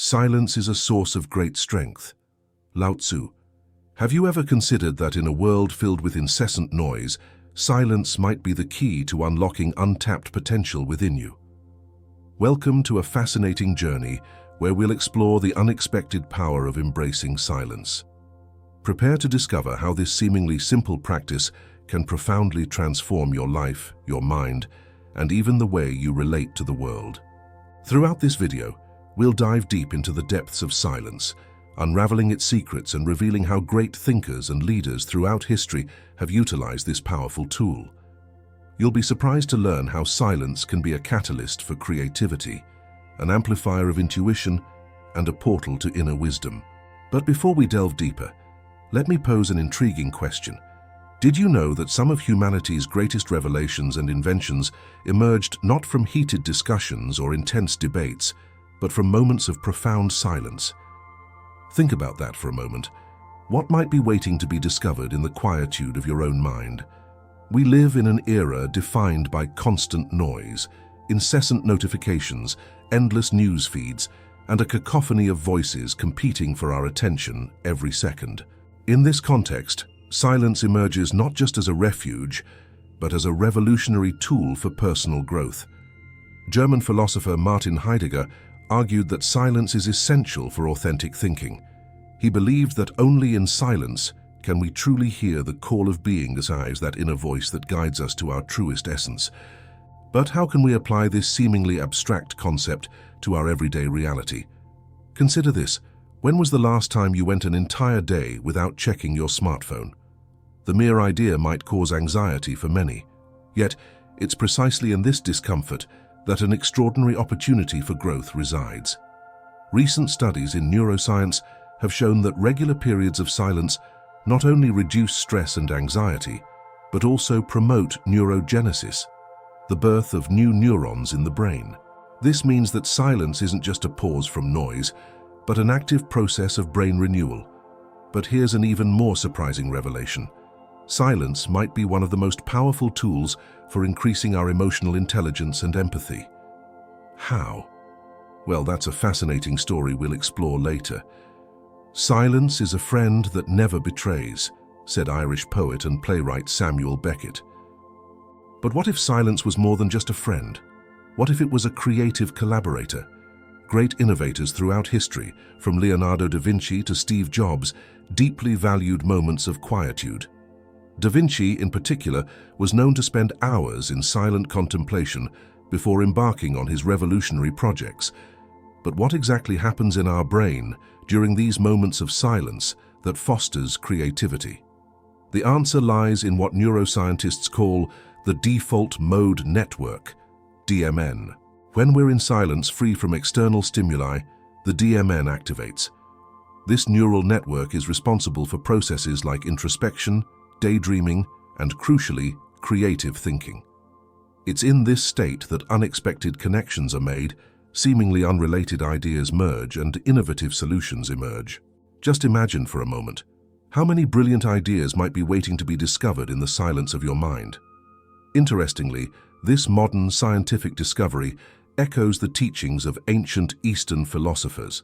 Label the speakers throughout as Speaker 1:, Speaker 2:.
Speaker 1: Silence is a source of great strength. Lao Tzu. Have you ever considered that in a world filled with incessant noise, silence might be the key to unlocking untapped potential within you? Welcome to a fascinating journey where we'll explore the unexpected power of embracing silence. Prepare to discover how this seemingly simple practice can profoundly transform your life, your mind, and even the way you relate to the world. Throughout this video, we'll dive deep into the depths of silence, unraveling its secrets and revealing how great thinkers and leaders throughout history have utilized this powerful tool. You'll be surprised to learn how silence can be a catalyst for creativity, an amplifier of intuition, and a portal to inner wisdom. But before we delve deeper, let me pose an intriguing question. Did you know that some of humanity's greatest revelations and inventions emerged not from heated discussions or intense debates, but from moments of profound silence? Think about that for a moment. What might be waiting to be discovered in the quietude of your own mind? We live in an era defined by constant noise, incessant notifications, endless news feeds, and a cacophony of voices competing for our attention every second. In this context, silence emerges not just as a refuge, but as a revolutionary tool for personal growth. German philosopher Martin Heidegger argued that silence is essential for authentic thinking. He believed that only in silence can we truly hear the call of being, that inner voice that guides us to our truest essence. But how can we apply this seemingly abstract concept to our everyday reality? Consider this. When was the last time you went an entire day without checking your smartphone? The mere idea might cause anxiety for many. Yet, it's precisely in this discomfort that an extraordinary opportunity for growth resides. Recent studies in neuroscience have shown that regular periods of silence not only reduce stress and anxiety, but also promote neurogenesis, the birth of new neurons in the brain. This means that silence isn't just a pause from noise, but an active process of brain renewal. But here's an even more surprising revelation. Silence might be one of the most powerful tools for increasing our emotional intelligence and empathy. How? Well, that's a fascinating story we'll explore later. Silence is a friend that never betrays, said Irish poet and playwright Samuel Beckett. But what if silence was more than just a friend? What if it was a creative collaborator? Great innovators throughout history, from Leonardo da Vinci to Steve Jobs, deeply valued moments of quietude. Da Vinci, in particular, was known to spend hours in silent contemplation before embarking on his revolutionary projects. But what exactly happens in our brain during these moments of silence that fosters creativity? The answer lies in what neuroscientists call the default mode network, DMN. When we're in silence free from external stimuli, the DMN activates. This neural network is responsible for processes like introspection, daydreaming, and crucially, creative thinking. It's in this state that unexpected connections are made, seemingly unrelated ideas merge, and innovative solutions emerge. Just imagine for a moment, how many brilliant ideas might be waiting to be discovered in the silence of your mind? Interestingly, this modern scientific discovery echoes the teachings of ancient Eastern philosophers.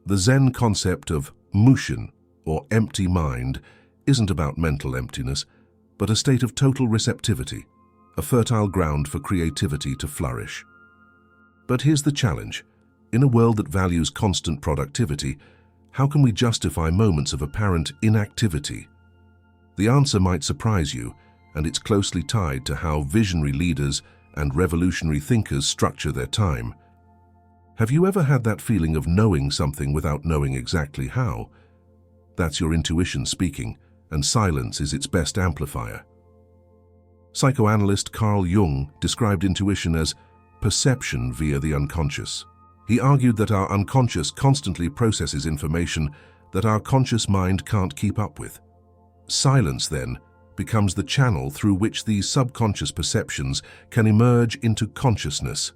Speaker 1: The Zen concept of mushin, or empty mind, isn't about mental emptiness, but a state of total receptivity, a fertile ground for creativity to flourish. But here's the challenge. In a world that values constant productivity, how can we justify moments of apparent inactivity? The answer might surprise you, and it's closely tied to how visionary leaders and revolutionary thinkers structure their time. Have you ever had that feeling of knowing something without knowing exactly how? That's your intuition speaking, and silence is its best amplifier. Psychoanalyst Carl Jung described intuition as perception via the unconscious. He argued that our unconscious constantly processes information that our conscious mind can't keep up with. Silence, then, becomes the channel through which these subconscious perceptions can emerge into consciousness.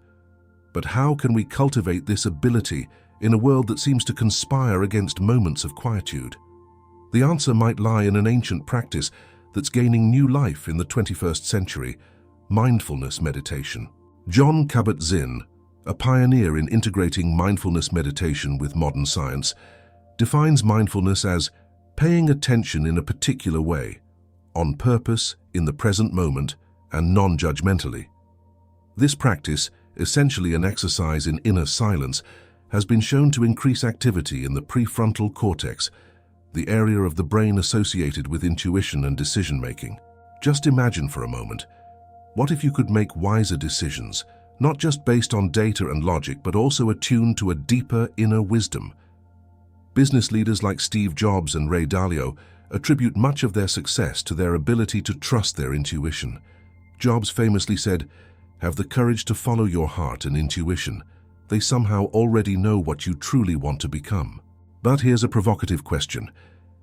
Speaker 1: But how can we cultivate this ability in a world that seems to conspire against moments of quietude? The answer might lie in an ancient practice that's gaining new life in the 21st century, mindfulness meditation. Jon Kabat-Zinn, a pioneer in integrating mindfulness meditation with modern science, defines mindfulness as paying attention in a particular way, on purpose, in the present moment, and non-judgmentally. This practice, essentially an exercise in inner silence, has been shown to increase activity in the prefrontal cortex, the area of the brain associated with intuition and decision-making. Just imagine for a moment, what if you could make wiser decisions, not just based on data and logic, but also attuned to a deeper inner wisdom? Business leaders like Steve Jobs and Ray Dalio attribute much of their success to their ability to trust their intuition. Jobs famously said, "Have the courage to follow your heart and intuition. They somehow already know what you truly want to become." But here's a provocative question.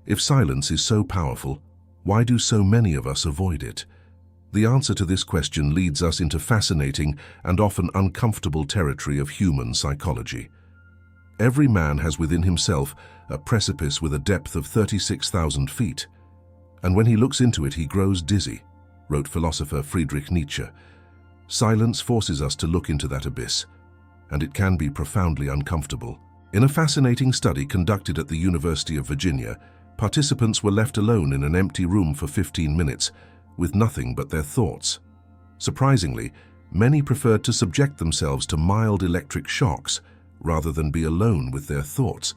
Speaker 1: If silence is so powerful, why do so many of us avoid it? The answer to this question leads us into fascinating and often uncomfortable territory of human psychology. Every man has within himself a precipice with a depth of 36,000 feet, and when he looks into it, he grows dizzy, wrote philosopher Friedrich Nietzsche. Silence forces us to look into that abyss, and it can be profoundly uncomfortable. In a fascinating study conducted at the University of Virginia, participants were left alone in an empty room for 15 minutes, with nothing but their thoughts. Surprisingly, many preferred to subject themselves to mild electric shocks rather than be alone with their thoughts.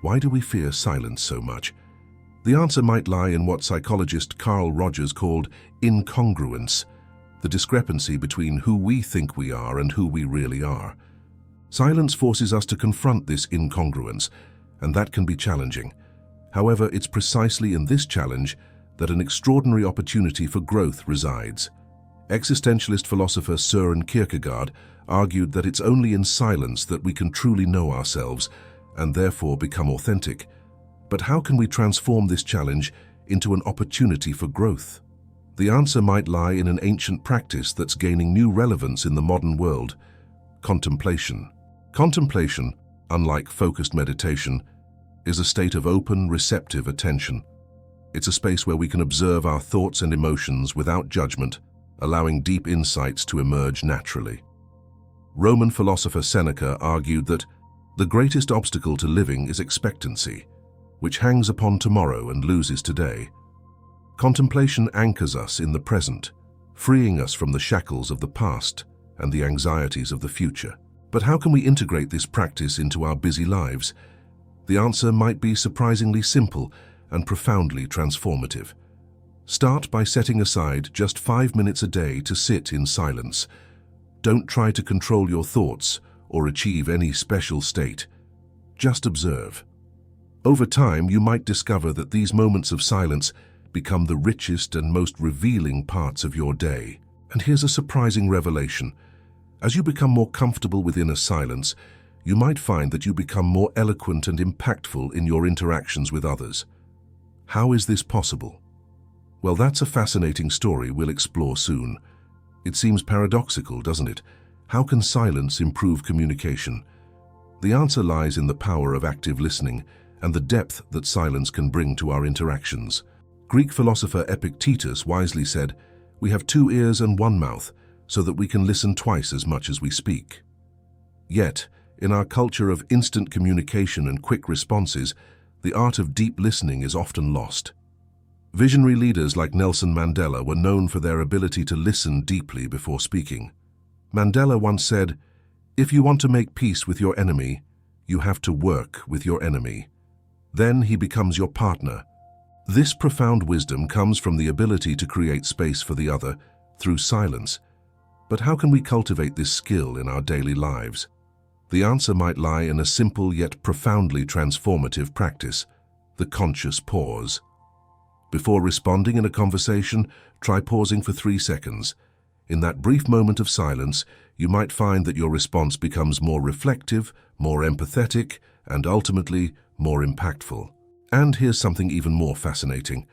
Speaker 1: Why do we fear silence so much? The answer might lie in what psychologist Carl Rogers called incongruence, the discrepancy between who we think we are and who we really are. Silence forces us to confront this incongruence, and that can be challenging. However, it's precisely in this challenge that an extraordinary opportunity for growth resides. Existentialist philosopher Søren Kierkegaard argued that it's only in silence that we can truly know ourselves and therefore become authentic. But how can we transform this challenge into an opportunity for growth? The answer might lie in an ancient practice that's gaining new relevance in the modern world: contemplation. Contemplation, unlike focused meditation, is a state of open, receptive attention. It's a space where we can observe our thoughts and emotions without judgment, allowing deep insights to emerge naturally. Roman philosopher Seneca argued that the greatest obstacle to living is expectancy, which hangs upon tomorrow and loses today. Contemplation anchors us in the present, freeing us from the shackles of the past and the anxieties of the future. But how can we integrate this practice into our busy lives? The answer might be surprisingly simple and profoundly transformative. Start by setting aside just 5 minutes a day to sit in silence. Don't try to control your thoughts or achieve any special state. Just observe. Over time, you might discover that these moments of silence become the richest and most revealing parts of your day. And here's a surprising revelation. As you become more comfortable with inner silence, you might find that you become more eloquent and impactful in your interactions with others. How is this possible? Well, that's a fascinating story we'll explore soon. It seems paradoxical, doesn't it? How can silence improve communication? The answer lies in the power of active listening and the depth that silence can bring to our interactions. Greek philosopher Epictetus wisely said, "We have 2 ears and 1 mouth, so that we can listen twice as much as we speak." Yet, in our culture of instant communication and quick responses, the art of deep listening is often lost. Visionary leaders like Nelson Mandela were known for their ability to listen deeply before speaking. Mandela once said, "If you want to make peace with your enemy, you have to work with your enemy. Then he becomes your partner." This profound wisdom comes from the ability to create space for the other through silence. But how can we cultivate this skill in our daily lives? The answer might lie in a simple yet profoundly transformative practice: the conscious pause. Before responding in a conversation, try pausing for 3 seconds. In that brief moment of silence, you might find that your response becomes more reflective, more empathetic, and ultimately more impactful. And here's something even more fascinating.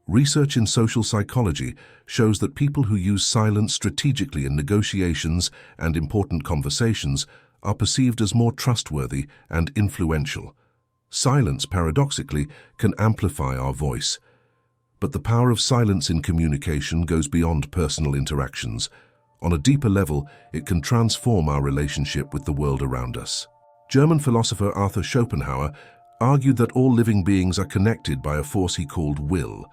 Speaker 1: Research in social psychology shows that people who use silence strategically in negotiations and important conversations are perceived as more trustworthy and influential. Silence, paradoxically, can amplify our voice. But the power of silence in communication goes beyond personal interactions. On a deeper level, it can transform our relationship with the world around us. German philosopher Arthur Schopenhauer argued that all living beings are connected by a force he called will.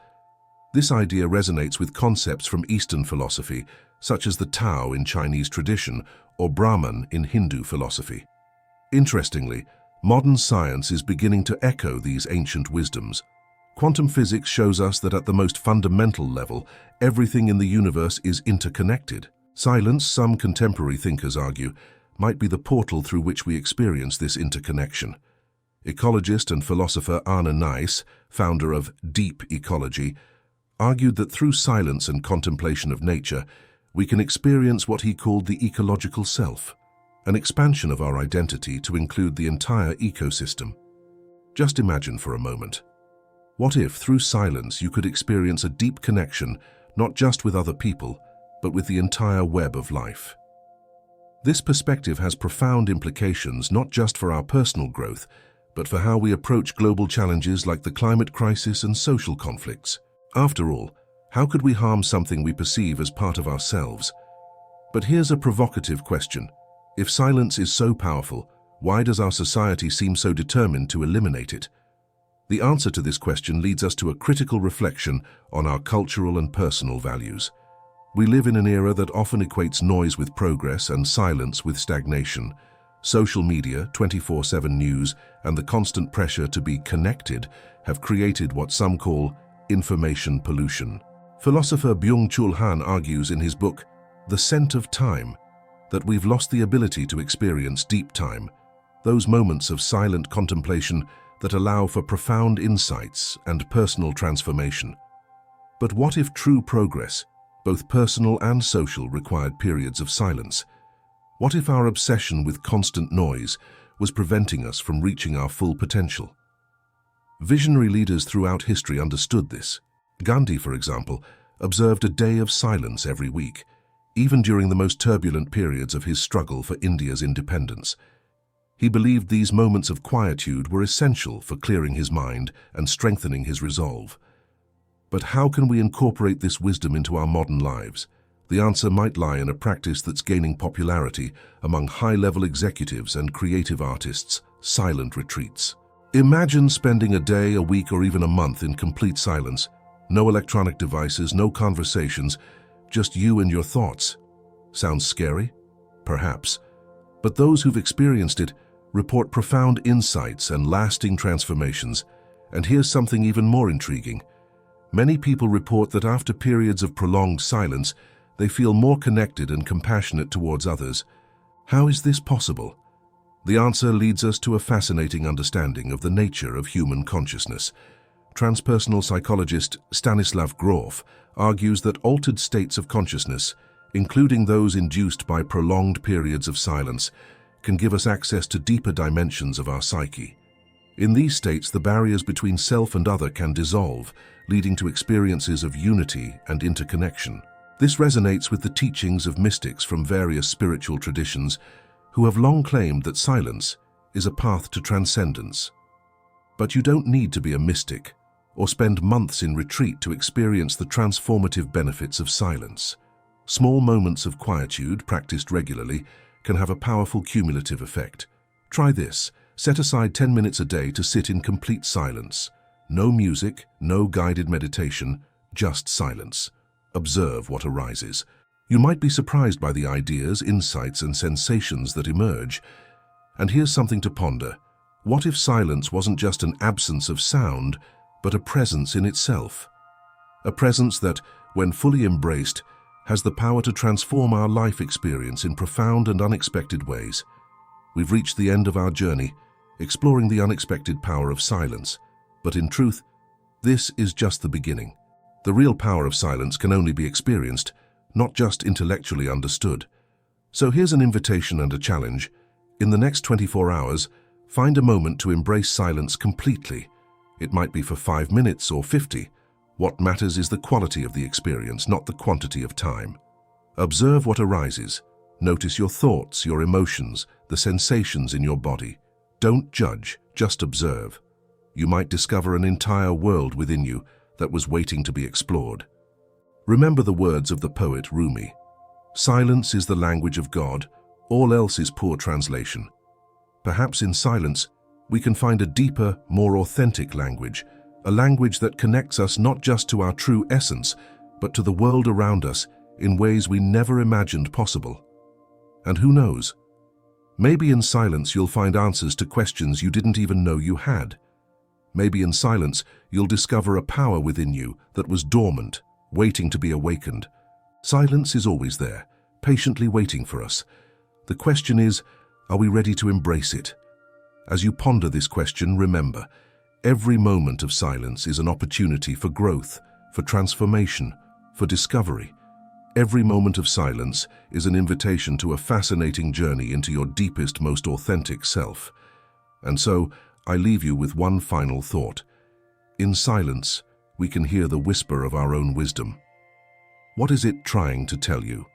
Speaker 1: This idea resonates with concepts from Eastern philosophy, such as the Tao in Chinese tradition or Brahman in Hindu philosophy. Interestingly, modern science is beginning to echo these ancient wisdoms. Quantum physics shows us that at the most fundamental level, everything in the universe is interconnected. Silence, some contemporary thinkers argue, might be the portal through which we experience this interconnection. Ecologist and philosopher Arne Naess, founder of Deep Ecology, argued that through silence and contemplation of nature, we can experience what he called the ecological self, an expansion of our identity to include the entire ecosystem. Just imagine for a moment. What if, through silence, you could experience a deep connection, not just with other people, but with the entire web of life? This perspective has profound implications not just for our personal growth, but for how we approach global challenges like the climate crisis and social conflicts. After all, how could we harm something we perceive as part of ourselves? But here's a provocative question. If silence is so powerful, why does our society seem so determined to eliminate it? The answer to this question leads us to a critical reflection on our cultural and personal values. We live in an era that often equates noise with progress and silence with stagnation. Social media, 24/7 news, and the constant pressure to be connected have created what some call information pollution. Philosopher Byung-Chul Han argues in his book, The Scent of Time, that we've lost the ability to experience deep time, those moments of silent contemplation that allow for profound insights and personal transformation. But what if true progress, both personal and social, required periods of silence? What if our obsession with constant noise was preventing us from reaching our full potential? Visionary leaders throughout history understood this. Gandhi, for example, observed a day of silence every week, even during the most turbulent periods of his struggle for India's independence. He believed these moments of quietude were essential for clearing his mind and strengthening his resolve. But how can we incorporate this wisdom into our modern lives? The answer might lie in a practice that's gaining popularity among high-level executives and creative artists: silent retreats. Imagine spending a day, a week, or even a month in complete silence. No electronic devices, no conversations, just you and your thoughts. Sounds scary? Perhaps. But those who've experienced it report profound insights and lasting transformations. And here's something even more intriguing. Many people report that after periods of prolonged silence, they feel more connected and compassionate towards others. How is this possible? The answer leads us to a fascinating understanding of the nature of human consciousness. Transpersonal psychologist Stanislav Grof argues that altered states of consciousness, including those induced by prolonged periods of silence, can give us access to deeper dimensions of our psyche. In these states, the barriers between self and other can dissolve, leading to experiences of unity and interconnection. This resonates with the teachings of mystics from various spiritual traditions who have long claimed that silence is a path to transcendence. But you don't need to be a mystic or spend months in retreat to experience the transformative benefits of silence. Small moments of quietude, practiced regularly, can have a powerful cumulative effect. Try this. Set aside 10 minutes a day to sit in complete silence. No music, no guided meditation, just silence. Observe what arises. You might be surprised by the ideas, insights, and sensations that emerge. And here's something to ponder. What if silence wasn't just an absence of sound, but a presence in itself? A presence that, when fully embraced, has the power to transform our life experience in profound and unexpected ways. We've reached the end of our journey, exploring the unexpected power of silence. But in truth, this is just the beginning. The real power of silence can only be experienced, not just intellectually understood. So here's an invitation and a challenge. In the next 24 hours, find a moment to embrace silence completely. It might be for 5 minutes or 50. What matters is the quality of the experience, not the quantity of time. Observe what arises. Notice your thoughts, your emotions, the sensations in your body. Don't judge, just observe. You might discover an entire world within you that was waiting to be explored. Remember the words of the poet Rumi: Silence is the language of God, all else is poor translation. Perhaps in silence, we can find a deeper, more authentic language, a language that connects us not just to our true essence, but to the world around us in ways we never imagined possible. And who knows? Maybe in silence you'll find answers to questions you didn't even know you had. Maybe in silence you'll discover a power within you that was dormant, waiting to be awakened. Silence is always there, patiently waiting for us. The question is, are we ready to embrace it? As you ponder this question, remember, every moment of silence is an opportunity for growth, for transformation, for discovery. Every moment of silence is an invitation to a fascinating journey into your deepest, most authentic self. And so, I leave you with one final thought. In silence, we can hear the whisper of our own wisdom. What is it trying to tell you?